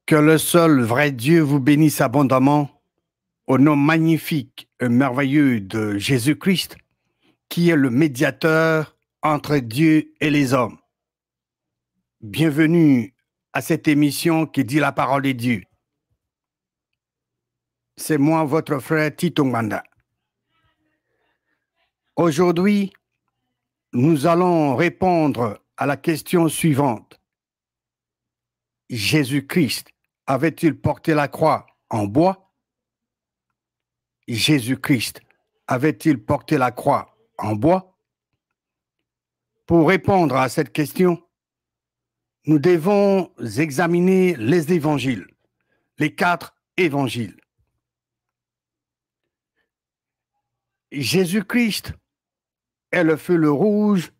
Que le seul vrai Dieu vous bénisse abondamment au nom magnifique et merveilleux de Jésus-Christ, qui est le médiateur entre Dieu et les hommes. Bienvenue à cette émission qui dit la parole de Dieu. C'est moi, votre frère Tito Nganda. Aujourd'hui, nous allons répondre à la question suivante. Jésus-Christ avait-il porté la croix en bois? Jésus-Christ avait-il porté la croix en bois? Pour répondre à cette question, nous devons examiner les évangiles, les 4 évangiles. Jésus-Christ est le feu rouge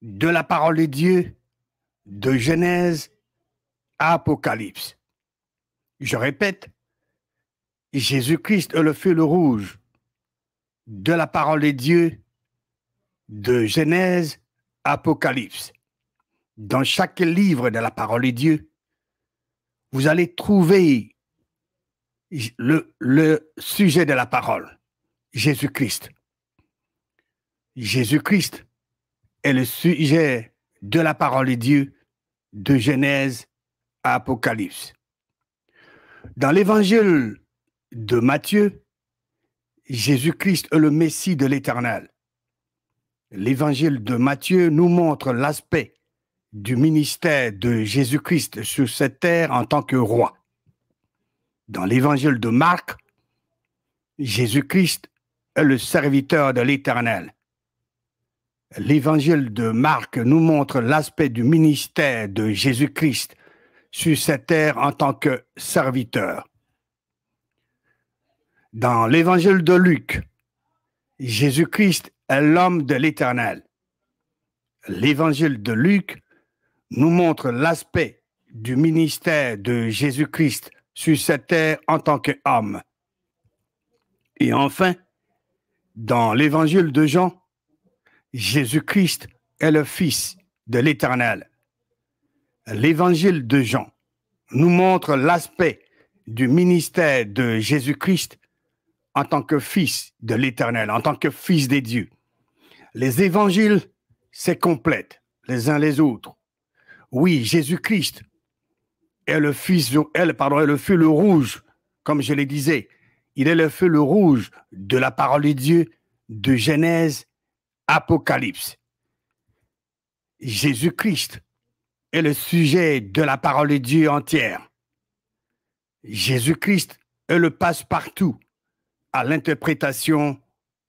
de la parole de Dieu de Genèse à Apocalypse. Je répète, Jésus-Christ est le feu rouge de la parole de Dieu de Genèse à Apocalypse. Dans chaque livre de la parole de Dieu, vous allez trouver le sujet de la parole, Jésus-Christ. Jésus-Christ est le sujet de la parole de Dieu de Genèse à Apocalypse. Dans l'évangile de Matthieu, Jésus-Christ est le Messie de l'Éternel. L'évangile de Matthieu nous montre l'aspect du ministère de Jésus-Christ sur cette terre en tant que roi. Dans l'évangile de Marc, Jésus-Christ est le serviteur de l'Éternel. L'évangile de Marc nous montre l'aspect du ministère de Jésus-Christ sur cette terre en tant que serviteur. Dans l'évangile de Luc, Jésus-Christ est l'homme de l'Éternel. L'évangile de Luc nous montre l'aspect du ministère de Jésus-Christ sur cette terre en tant qu'homme. Et enfin, dans l'évangile de Jean, Jésus-Christ est le Fils de l'Éternel. L'évangile de Jean nous montre l'aspect du ministère de Jésus-Christ en tant que Fils de l'Éternel, en tant que Fils des dieux. Les évangiles, c'est complète les uns les autres. Oui, Jésus-Christ est le feu rouge, comme je le disais. Il est le feu rouge de la parole de Dieu de Genèse, Apocalypse. Jésus-Christ est le sujet de la parole de Dieu entière. Jésus-Christ est le passe-partout à l'interprétation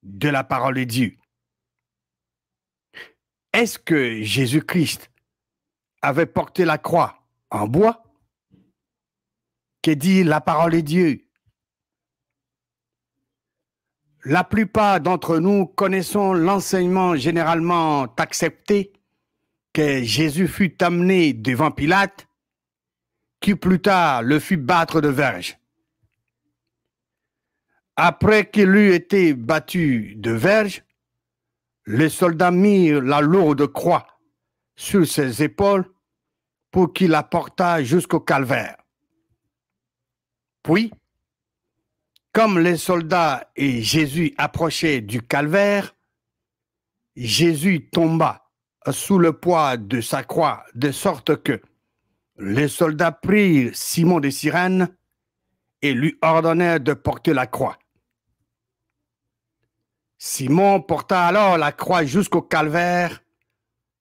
de la parole de Dieu. Est-ce que Jésus-Christ avait porté la croix en bois? Que dit la parole de Dieu? La plupart d'entre nous connaissons l'enseignement généralement accepté que Jésus fut amené devant Pilate, qui plus tard le fit battre de verge. Après qu'il eut été battu de verge, les soldats mirent la lourde croix sur ses épaules pour qu'il la portât jusqu'au calvaire. Puis, comme les soldats et Jésus approchaient du calvaire, Jésus tomba sous le poids de sa croix, de sorte que les soldats prirent Simon de Cyrène et lui ordonnèrent de porter la croix. Simon porta alors la croix jusqu'au calvaire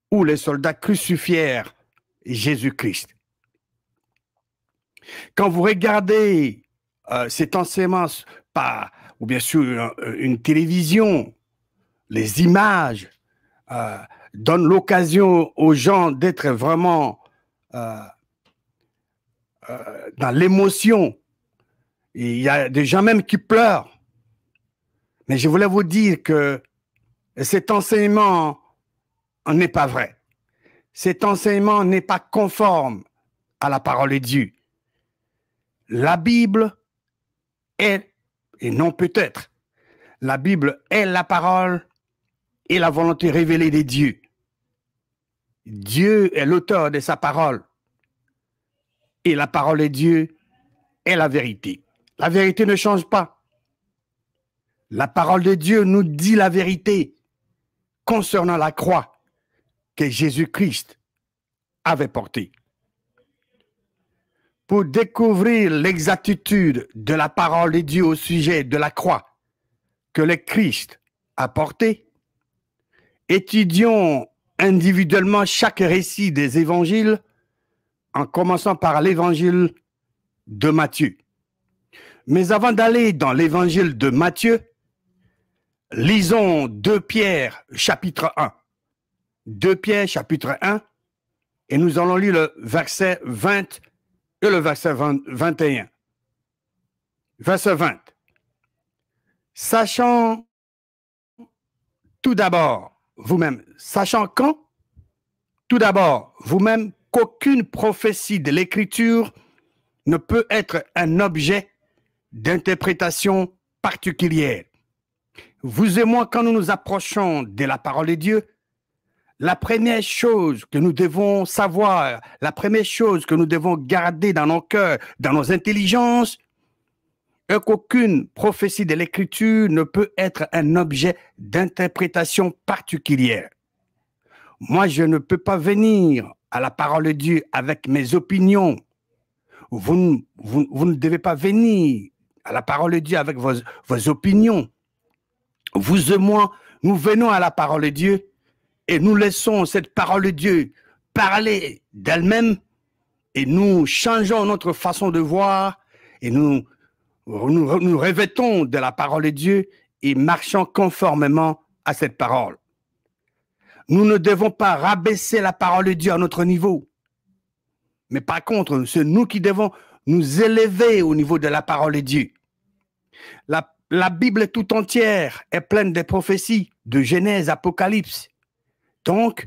où les soldats crucifièrent Jésus-Christ. Quand vous regardez cet enseignement ou bien sûr une télévision, les images donnent l'occasion aux gens d'être vraiment dans l'émotion. Il y a des gens même qui pleurent. Mais je voulais vous dire que cet enseignement n'est pas vrai. Cet enseignement n'est pas conforme à la parole de Dieu. La Bible est, et non peut-être, la Bible est la parole et la volonté révélée de Dieu. Dieu est l'auteur de sa parole. Et la parole de Dieu est la vérité. La vérité ne change pas. La parole de Dieu nous dit la vérité concernant la croix que Jésus-Christ avait portée. Pour découvrir l'exactitude de la parole de Dieu au sujet de la croix que le Christ a portée, étudions individuellement chaque récit des évangiles en commençant par l'évangile de Matthieu. Mais avant d'aller dans l'évangile de Matthieu, lisons 2 Pierre chapitre 1. 2 Pierre chapitre 1 et nous allons lire le verset 20 et le verset 21. Verset 20. Sachant tout d'abord vous-même, sachant quand? Tout d'abord vous-même qu'aucune prophétie de l'Écriture ne peut être un objet d'interprétation particulière. Vous et moi, quand nous nous approchons de la parole de Dieu, la première chose que nous devons savoir, la première chose que nous devons garder dans nos cœurs, dans nos intelligences, est qu'aucune prophétie de l'Écriture ne peut être un objet d'interprétation particulière. Moi, je ne peux pas venir à la parole de Dieu avec mes opinions. Vous ne devez pas venir à la parole de Dieu avec vos opinions. Vous et moi, nous venons à la parole de Dieu et nous laissons cette parole de Dieu parler d'elle-même et nous changeons notre façon de voir et nous revêtons de la parole de Dieu et marchons conformément à cette parole. Nous ne devons pas rabaisser la parole de Dieu à notre niveau. Mais par contre, c'est nous qui devons nous élever au niveau de la parole de Dieu. La Bible tout entière est pleine de prophéties, de Genèse, Apocalypse. Donc,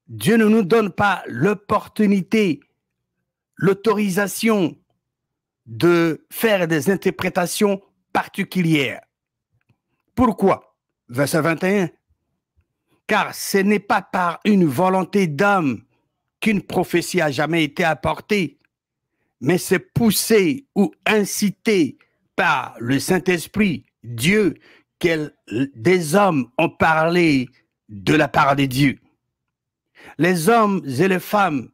Dieu ne nous donne pas l'opportunité, l'autorisation de faire des interprétations particulières. Pourquoi? Verset 21. Car ce n'est pas par une volonté d'homme qu'une prophétie a jamais été apportée, mais c'est poussé ou incité par le Saint-Esprit, Dieu, que des hommes ont parlé de la part de Dieu. Les hommes et les femmes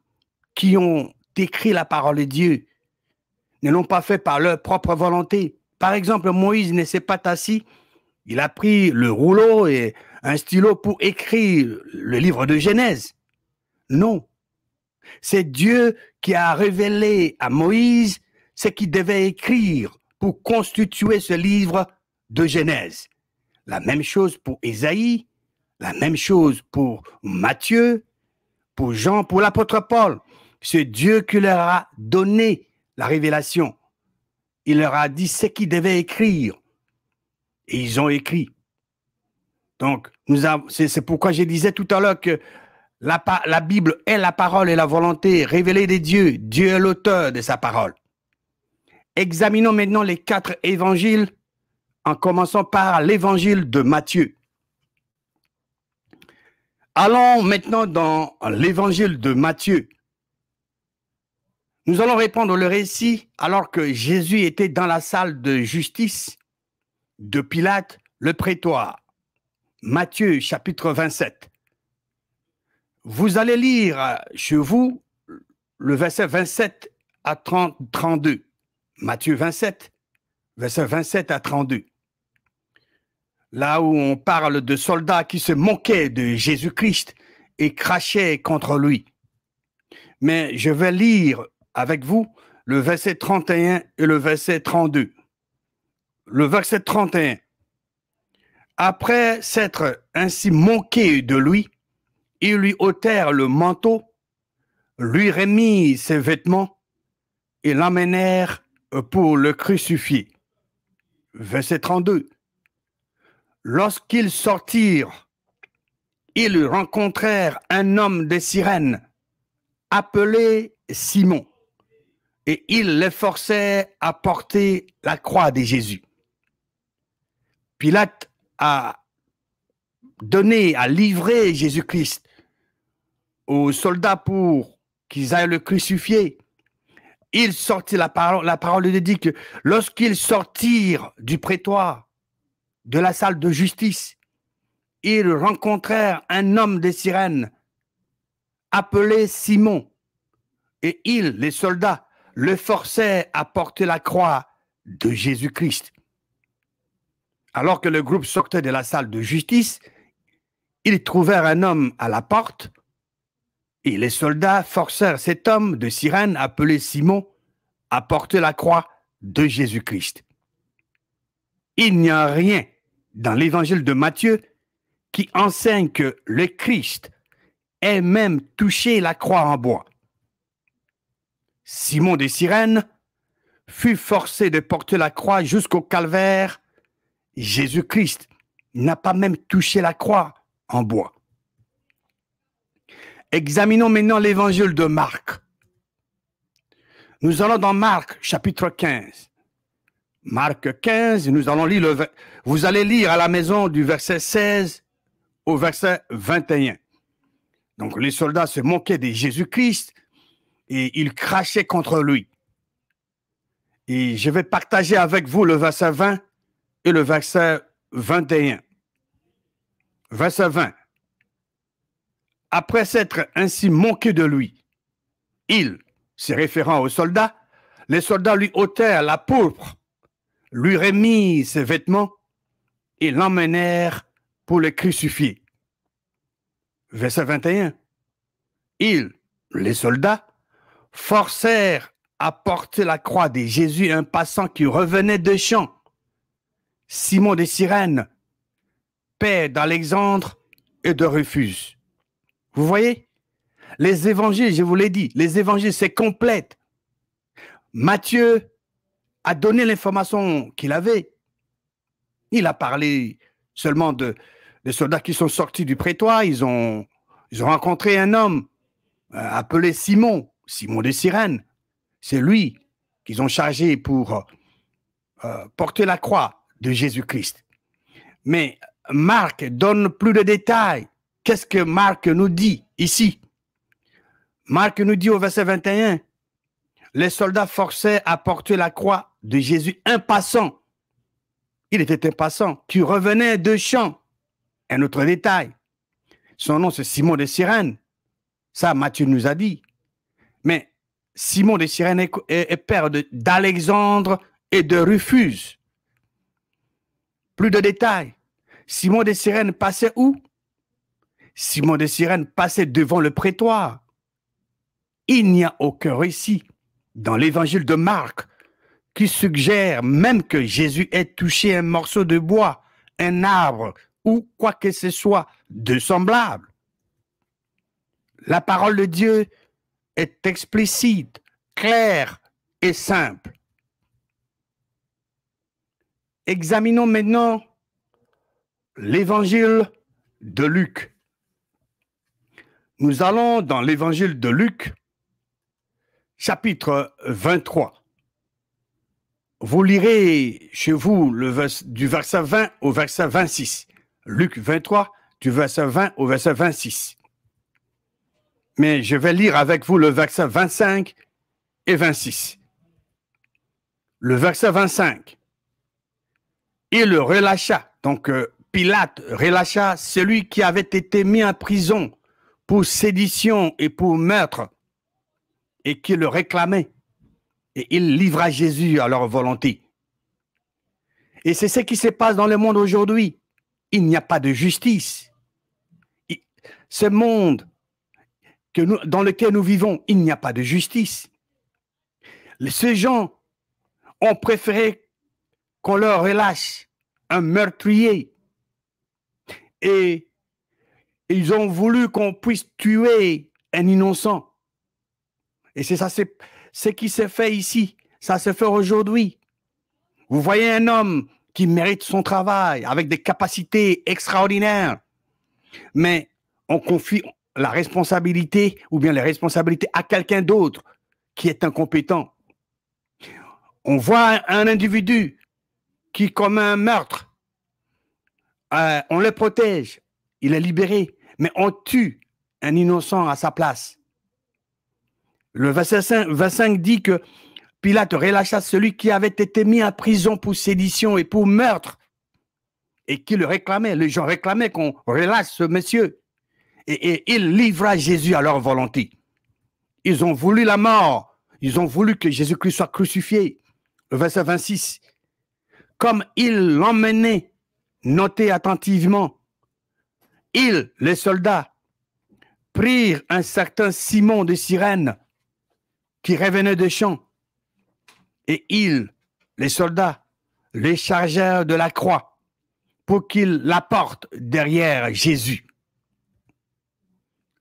qui ont écrit la parole de Dieu ne l'ont pas fait par leur propre volonté. Par exemple, Moïse ne s'est pas assis, il a pris le rouleau et un stylo pour écrire le livre de Genèse. Non. C'est Dieu qui a révélé à Moïse ce qu'il devait écrire pour constituer ce livre de Genèse. La même chose pour Ésaïe, la même chose pour Matthieu, pour Jean, pour l'apôtre Paul. C'est Dieu qui leur a donné la révélation. Il leur a dit ce qu'ils devaient écrire. Et ils ont écrit. Donc, c'est pourquoi je disais tout à l'heure que la Bible est la parole et la volonté révélée de Dieu. Dieu est l'auteur de sa parole. Examinons maintenant les 4 évangiles en commençant par l'évangile de Matthieu. Allons maintenant dans l'évangile de Matthieu. Nous allons répondre le récit alors que Jésus était dans la salle de justice de Pilate, le prétoire. Matthieu chapitre 27. Vous allez lire chez vous le verset 27 à 32. Matthieu 27, verset 27 à 32. Là où on parle de soldats qui se moquaient de Jésus-Christ et crachaient contre lui. Mais je vais lire avec vous le verset 31 et le verset 32. Le verset 31. Après s'être ainsi moqué de lui, ils lui ôtèrent le manteau, lui remirent ses vêtements et l'emmenèrent pour le crucifier. Verset 32. Lorsqu'ils sortirent, ils rencontrèrent un homme de Cyrène appelé Simon et ils les forçaient à porter la croix de Jésus. Pilate a livré Jésus-Christ aux soldats pour qu'ils aillent le crucifier. ils sortirent, la parole de Dieu dit que lorsqu'ils sortirent du prétoire, de la salle de justice, ils rencontrèrent un homme de Cyrène appelé Simon. Et ils, les soldats, le forçaient à porter la croix de Jésus-Christ. Alors que le groupe sortait de la salle de justice, ils trouvèrent un homme à la porte et les soldats forcèrent cet homme de Cyrène appelé Simon à porter la croix de Jésus-Christ. Il n'y a rien dans l'évangile de Matthieu qui enseigne que le Christ ait même touché la croix en bois. Simon de Cyrène fut forcé de porter la croix jusqu'au calvaire. Jésus-Christ n'a pas même touché la croix en bois. Examinons maintenant l'évangile de Marc. Nous allons dans Marc, chapitre 15. Marc 15, nous allons lire vous allez lire à la maison du verset 16 au verset 21. Donc les soldats se moquaient de Jésus-Christ et ils crachaient contre lui. Et je vais partager avec vous le verset 20 et le verset 21. Verset 20. Après s'être ainsi moqués de lui, il, se référant aux soldats, les soldats lui ôtèrent la pourpre, lui remirent ses vêtements et l'emmenèrent pour le crucifier. Verset 21. Ils, les soldats, forcèrent à porter la croix de Jésus un passant qui revenait de champ, Simon de Cyrène, père d'Alexandre et de Rufus. Vous voyez, les évangiles, je vous l'ai dit, les évangiles, c'est complète. Matthieu a donné l'information qu'il avait. Il a parlé seulement des soldats qui sont sortis du prétoire. Ils ont rencontré un homme appelé Simon de Cyrène. C'est lui qu'ils ont chargé pour porter la croix de Jésus-Christ. Mais Marc donne plus de détails. Qu'est-ce que Marc nous dit ici? Marc nous dit au verset 21, les soldats forçaient à porter la croix de Jésus, un passant. Il était un passant qui revenait de champ. Un autre détail. Son nom, c'est Simon de Cyrène. Ça, Matthieu nous a dit. Mais Simon de Cyrène est père d'Alexandre et de Rufus. Plus de détails. Simon de Cyrène passait où? Simon de Cyrène passait devant le prétoire. Il n'y a aucun récit dans l'évangile de Marc qui suggère même que Jésus ait touché un morceau de bois, un arbre ou quoi que ce soit de semblable. La parole de Dieu est explicite, claire et simple. Examinons maintenant l'évangile de Luc. Nous allons dans l'évangile de Luc, chapitre 23. Vous lirez chez vous du verset 20 au verset 26. Luc 23, du verset 20 au verset 26. Mais je vais lire avec vous le verset 25 et 26. Le verset 25. Il le relâcha. Donc, Pilate relâcha celui qui avait été mis en prison pour sédition et pour meurtre et qui le réclamait. Et il livra Jésus à leur volonté. Et c'est ce qui se passe dans le monde aujourd'hui. Il n'y a pas de justice. Ce monde dans lequel nous vivons, il n'y a pas de justice. Ces gens ont préféré qu'on leur relâche un meurtrier. Et ils ont voulu qu'on puisse tuer un innocent. Et c'est ça, c'est ce qui se fait ici. Ça se fait aujourd'hui. Vous voyez un homme qui mérite son travail avec des capacités extraordinaires. Mais on confie la responsabilité ou bien les responsabilités à quelqu'un d'autre qui est incompétent. On voit un individu qui commet un meurtre. On le protège. Il est libéré. Mais on tue un innocent à sa place. Le verset 25 dit que Pilate relâcha celui qui avait été mis en prison pour sédition et pour meurtre et qui le réclamait. Les gens réclamaient qu'on relâche ce monsieur. Et il livra Jésus à leur volonté. Ils ont voulu la mort. Ils ont voulu que Jésus-Christ soit crucifié. Le verset 26. Comme il l'emmenait, notez attentivement, les soldats, prirent un certain Simon de Cyrène qui revenait de champ. Et les soldats, les chargèrent de la croix pour qu'ils la portent derrière Jésus.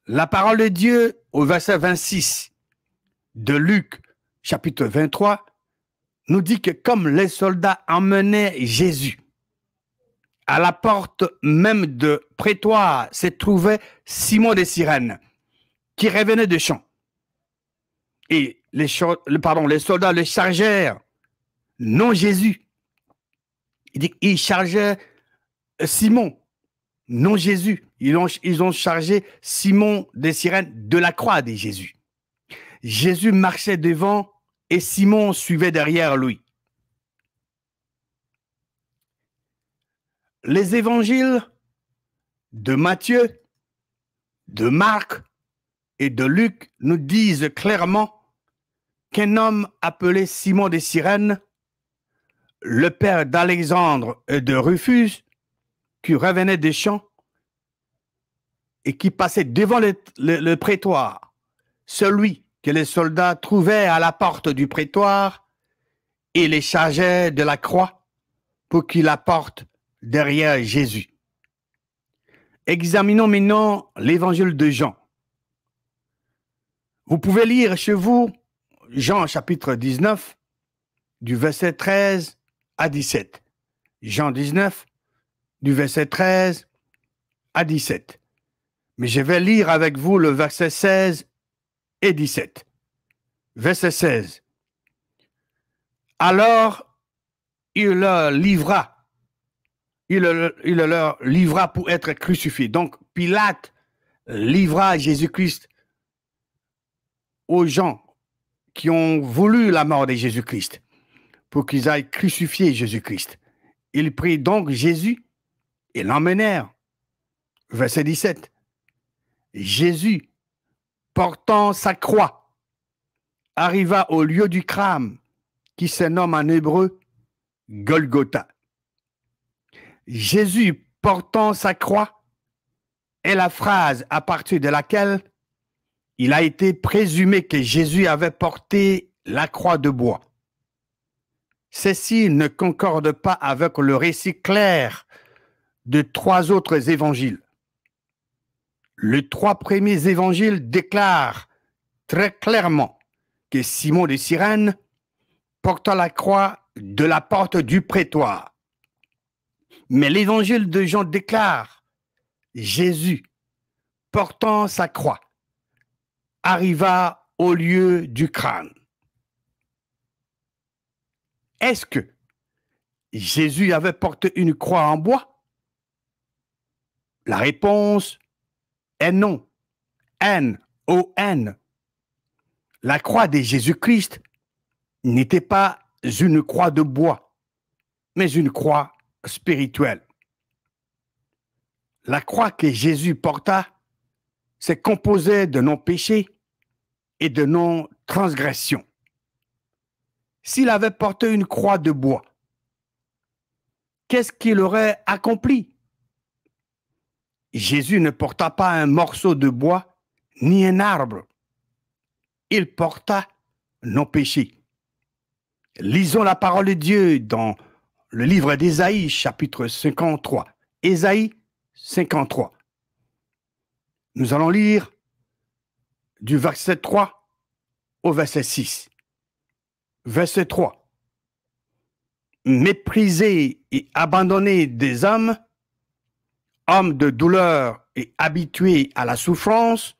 La parole de Dieu au verset 26 de Luc chapitre 23 nous dit que comme les soldats emmenaient Jésus, à la porte même de prétoire se trouvait Simon de Cyrène qui revenait de champ. Et les soldats le chargèrent, non Jésus. Il dit qu'ils chargeaient Simon, non Jésus. Ils ont chargé Simon de Cyrène de la croix de Jésus. Jésus marchait devant et Simon suivait derrière lui. Les évangiles de Matthieu, de Marc et de Luc nous disent clairement qu'un homme appelé Simon de Cyrène, le père d'Alexandre et de Rufus, qui revenait des champs et qui passait devant le prétoire, celui que les soldats trouvaient à la porte du prétoire et les chargeaient de la croix pour qu'il la porte derrière Jésus. Examinons maintenant l'évangile de Jean. Vous pouvez lire chez vous Jean chapitre 19, du verset 13 à 17. Jean 19, du verset 13 à 17. Mais je vais lire avec vous le verset 16 et 17. Verset 16. Alors, il leur livra pour être crucifié. Donc, Pilate livra Jésus-Christ aux gens qui ont voulu la mort de Jésus-Christ pour qu'ils aillent crucifier Jésus-Christ. Ils prirent donc Jésus et l'emmenèrent. Verset 17. Jésus, portant sa croix, arriva au lieu du crime qui se nomme en hébreu Golgotha. Jésus portant sa croix est la phrase à partir de laquelle il a été présumé que Jésus avait porté la croix de bois. Ceci ne concorde pas avec le récit clair de 3 autres évangiles. Les 3 premiers évangiles déclarent très clairement que Simon de Cyrène porta la croix de la porte du prétoire. Mais l'évangile de Jean déclare Jésus, portant sa croix, arriva au lieu du crâne. Est-ce que Jésus avait porté une croix en bois? La réponse est non. N-O-N. La croix de Jésus-Christ n'était pas une croix de bois, mais une croix spirituelle. La croix que Jésus porta s'est composée de nos péchés et de nos transgressions. S'il avait porté une croix de bois, qu'est-ce qu'il aurait accompli? Jésus ne porta pas un morceau de bois ni un arbre. Il porta nos péchés. Lisons la parole de Dieu dans le livre d'Ésaïe, chapitre 53. Ésaïe 53. Nous allons lire du verset 3 au verset 6. Verset 3. Méprisé et abandonné des hommes, homme de douleur et habitué à la souffrance,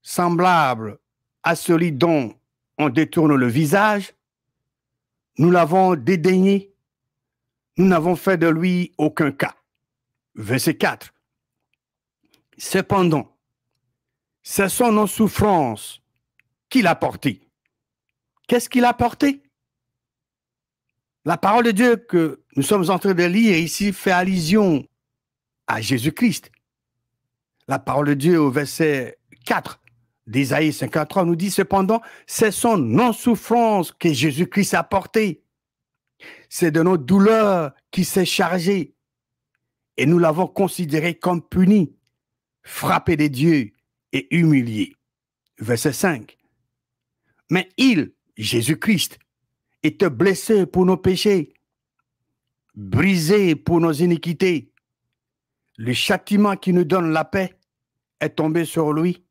semblable à celui dont on détourne le visage, nous l'avons dédaigné, nous n'avons fait de lui aucun cas. Verset 4. Cependant, ce sont nos souffrances qu'il a porté. Qu'est-ce qu'il a porté? La parole de Dieu que nous sommes en train de lire ici fait allusion à Jésus-Christ. La parole de Dieu au verset 4 d'Ésaïe 53 nous dit cependant, c'est son non-souffrance que Jésus-Christ a porté. C'est de nos douleurs qu'il s'est chargé. Et nous l'avons considéré comme puni, frappé des dieux et humilié. Verset 5. Mais il, Jésus-Christ, était blessé pour nos péchés, brisé pour nos iniquités. Le châtiment qui nous donne la paix est tombé sur lui.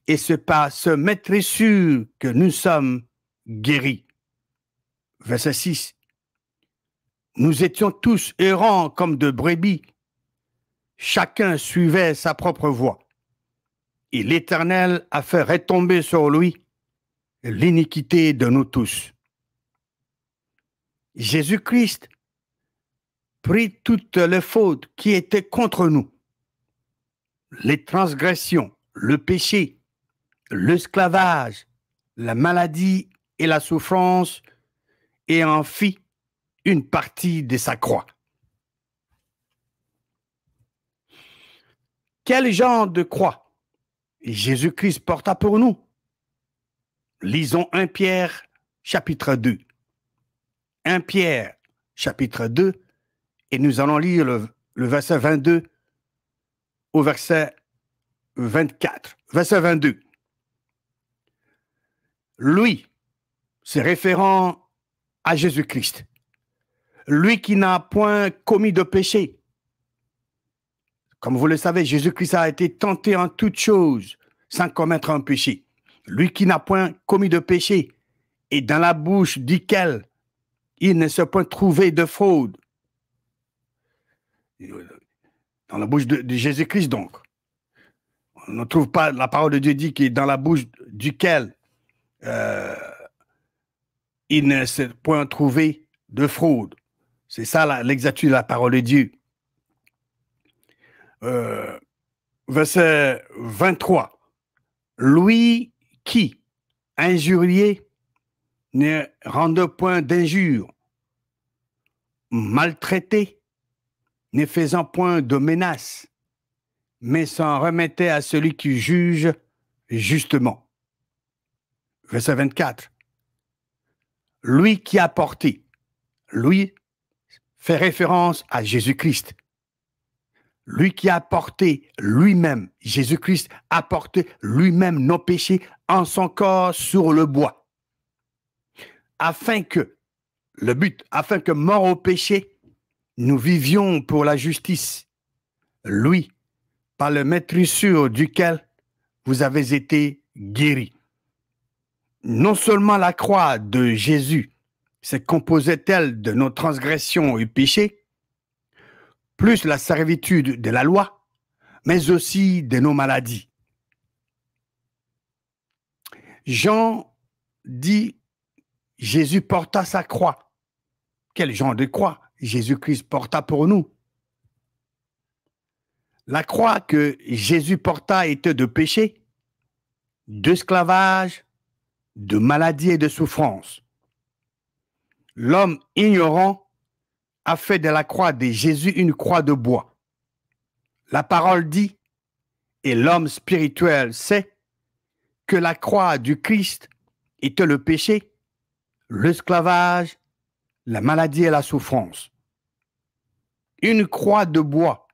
Et c'est par ce maîtressure que nous sommes guéris. Verset 6. Nous étions tous errants comme de brebis. Chacun suivait sa propre voie. Et l'Éternel a fait retomber sur lui l'iniquité de nous tous. Jésus-Christ prit toutes les fautes qui étaient contre nous, les transgressions, le péché, l'esclavage, la maladie et la souffrance, et en fit une partie de sa croix. Quel genre de croix Jésus-Christ porta pour nous? Lisons 1 Pierre, chapitre 2. 1 Pierre, chapitre 2, et nous allons lire le verset 22 au verset 24. Verset 22. Lui, c'est référent à Jésus-Christ. Lui qui n'a point commis de péché. Comme vous le savez, Jésus-Christ a été tenté en toutes choses sans commettre un péché. Lui qui n'a point commis de péché et dans la bouche duquel il ne s'est point trouvé de fraude. Dans la bouche de Jésus-Christ, donc. On ne trouve pas, la parole de Dieu dit que dans la bouche duquel il ne s'est point trouvé de fraude. C'est ça l'exactitude de la parole de Dieu. Verset 23. Lui qui, injurié, ne rendait point d'injure, maltraité, ne faisant point de menaces, mais s'en remettait à celui qui juge justement. Verset 24. Lui qui a porté, lui fait référence à Jésus-Christ. Lui qui a porté lui-même, Jésus-Christ a porté lui-même nos péchés en son corps sur le bois. Afin que, le but, afin que mort au péché, nous vivions pour la justice. Lui, par le maîtrissure duquel vous avez été guéris. Non seulement la croix de Jésus se composait-elle de nos transgressions et péchés, plus la servitude de la loi, mais aussi de nos maladies. Jean dit, Jésus porta sa croix. Quel genre de croix Jésus-Christ porta pour nous? La croix que Jésus porta était de péché, d'esclavage, de maladie et de souffrance. L'homme ignorant a fait de la croix de Jésus une croix de bois. La parole dit, et l'homme spirituel sait, que la croix du Christ était le péché, l'esclavage, la maladie et la souffrance. Une croix de bois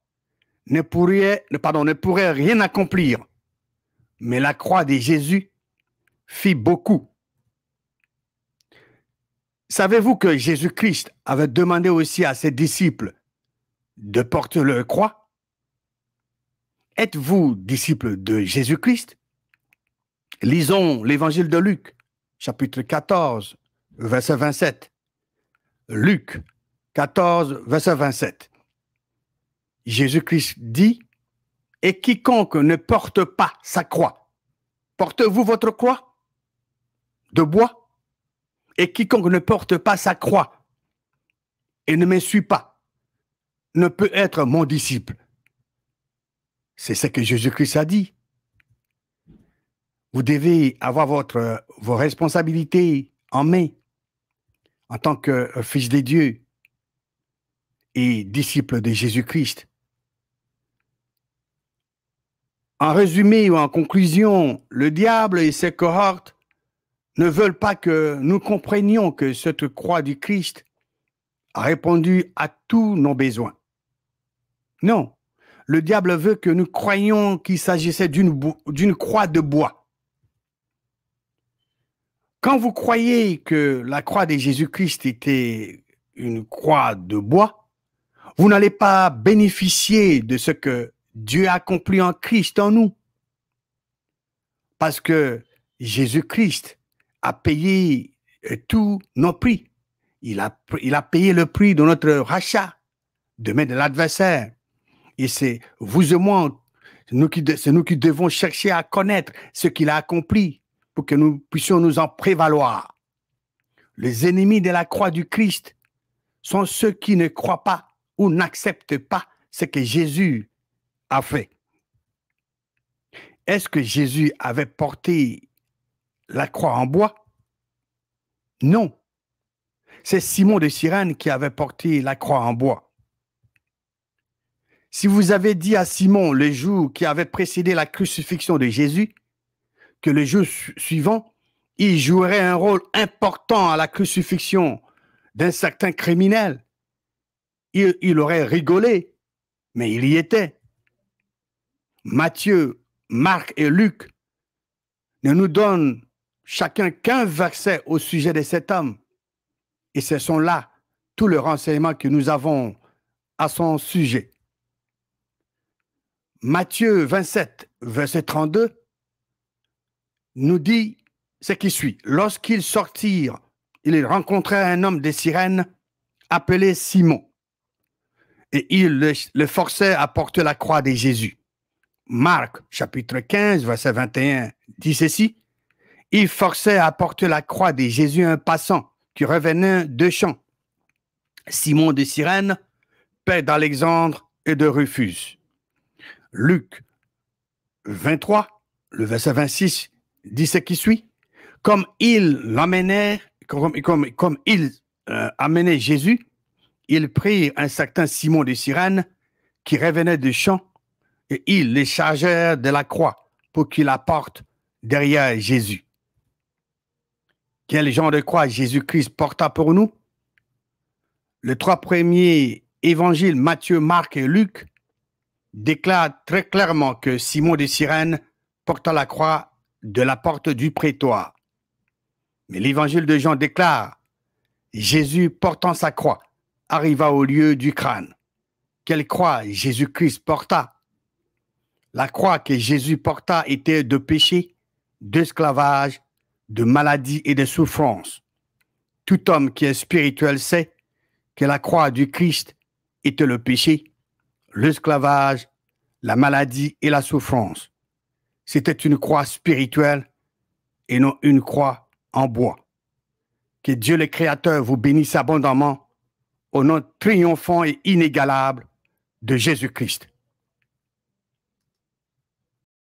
ne pourrait rien accomplir, mais la croix de Jésus fit beaucoup. Savez-vous que Jésus-Christ avait demandé aussi à ses disciples de porter leur croix? Êtes-vous disciples de Jésus-Christ? Lisons l'évangile de Luc, chapitre 14, verset 27. Luc 14, verset 27. Jésus-Christ dit, « Et quiconque ne porte pas sa croix, portez-vous votre croix de bois? Et quiconque ne porte pas sa croix et ne me suit pas, ne peut être mon disciple. » C'est ce que Jésus-Christ a dit. Vous devez avoir vos responsabilités en main en tant que fils de Dieu et disciple de Jésus-Christ. En résumé ou en conclusion, le diable et ses cohortes ne veulent pas que nous comprenions que cette croix du Christ a répondu à tous nos besoins. Non, le diable veut que nous croyions qu'il s'agissait d'une croix de bois. Quand vous croyez que la croix de Jésus-Christ était une croix de bois, vous n'allez pas bénéficier de ce que Dieu a accompli en Christ en nous. Parce que Jésus-Christ a payé tous nos prix. Il a payé le prix de notre rachat, de main de l'adversaire. Et c'est vous et moi, c'est nous qui devons chercher à connaître ce qu'il a accompli pour que nous puissions nous en prévaloir. Les ennemis de la croix du Christ sont ceux qui ne croient pas ou n'acceptent pas ce que Jésus a fait. Est-ce que Jésus avait porté la croix en bois? Non. C'est Simon de Cyrène qui avait porté la croix en bois. Si vous avez dit à Simon le jour qui avait précédé la crucifixion de Jésus, que le jour suivant, il jouerait un rôle important à la crucifixion d'un certain criminel, il aurait rigolé, mais il y était. Matthieu, Marc et Luc ne nous donnent chacun qu'un verset au sujet de cet homme. Et ce sont là tous les renseignements que nous avons à son sujet. Matthieu 27, verset 32, nous dit ce qui suit. Lorsqu'ils sortirent, ils rencontrèrent un homme de Cyrène appelé Simon. Et ils le forçaient à porter la croix de Jésus. Marc, chapitre 15, verset 21, dit ceci. Il forçait à porter la croix de Jésus un passant qui revenait de champ. Simon de Cyrène, père d'Alexandre et de Rufus. Luc 23, le verset 26, dit ce qui suit. Comme il l'amenait, comme il amenait Jésus, ils prirent un certain Simon de Cyrène qui revenait de champ et ils les chargèrent de la croix pour qu'il la porte derrière Jésus. Quel genre de croix Jésus-Christ porta pour nous? Les trois premiers évangiles, Matthieu, Marc et Luc, déclarent très clairement que Simon de Cyrène porta la croix de la porte du prétoire. Mais l'évangile de Jean déclare Jésus portant sa croix arriva au lieu du crâne. Quelle croix Jésus-Christ porta? La croix que Jésus porta était de péché, d'esclavage, de maladie et de souffrance. Tout homme qui est spirituel sait que la croix du Christ était le péché, l'esclavage, la maladie et la souffrance. C'était une croix spirituelle et non une croix en bois. Que Dieu le Créateur vous bénisse abondamment au nom triomphant et inégalable de Jésus-Christ.